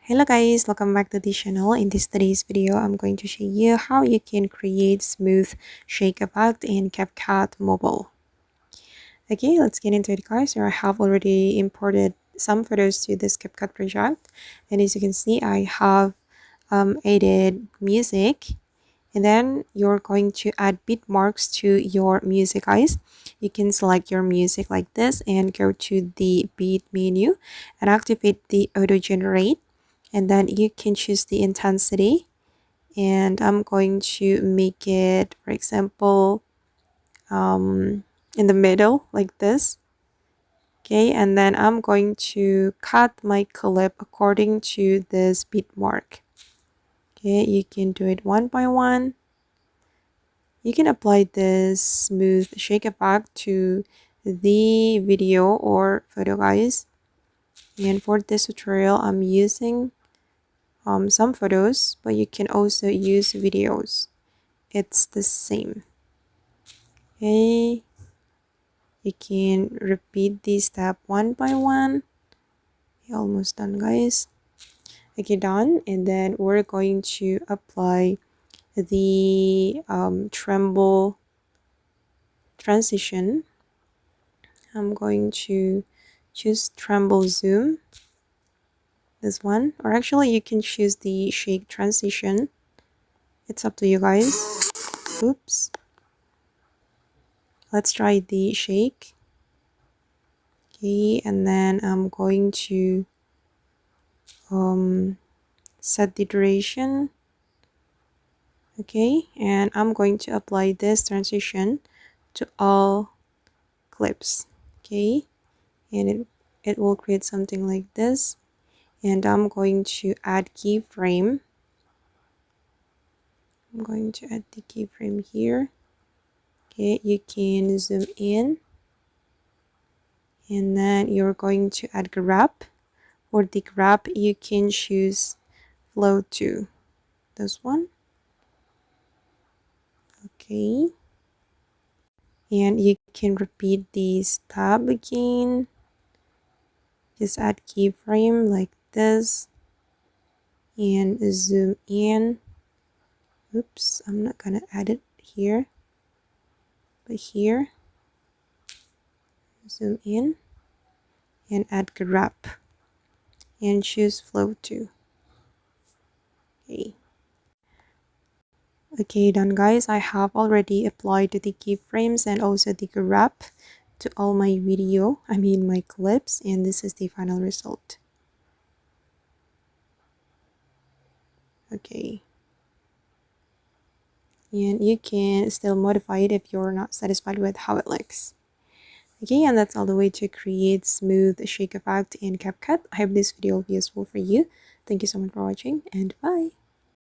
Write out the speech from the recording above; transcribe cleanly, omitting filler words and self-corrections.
Hello guys, welcome back to the channel. In today's video, I'm going to show you how you can create smooth shake effect in CapCut mobile. Okay, let's get into it guys. So I have already imported some photos to this CapCut project, and as you can see, I have added music, and then you're going to add Beatmarks to your music guys. You can select your music like this and go to the beat menu and activate the auto generate, and then you can choose the intensity, and I'm going to make it, for example, in the middle like this. Okay, and then I'm going to cut my clip according to this beat mark. Okay, you can do it one by one. You can apply this smooth shake effect to the video or photo guys. And for this tutorial, I'm using some photos, but you can also use videos. It's the same. Okay, you can repeat this step one by one. Okay, almost done guys. Okay, done. And then we're going to apply the tremble transition. I'm going to choose tremble zoom, this one, or actually you can choose the shake transition. It's up to you guys. Oops, let's try the shake. Okay, and then I'm going to set the duration. Okay, and I'm going to apply this transition to all clips. Okay, and it will create something like this, and I'm going to add keyframe. I'm going to add the keyframe here. Okay, you can zoom in, and then you're going to add grab. For the grab, you can choose flow to this one. Okay, and you can repeat this tab again. Just add keyframe like this and zoom in. Oops, I'm not gonna add it here, but here, zoom in and add grab and choose flow to. Okay, done guys. I have already applied the keyframes and also the grab to all my video, my clips, and this is the final result. Okay, and you can still modify it if you're not satisfied with how it looks. Okay, and that's all the way to create smooth shake effect in CapCut. I hope this video will be useful for you. Thank you so much for watching, and bye.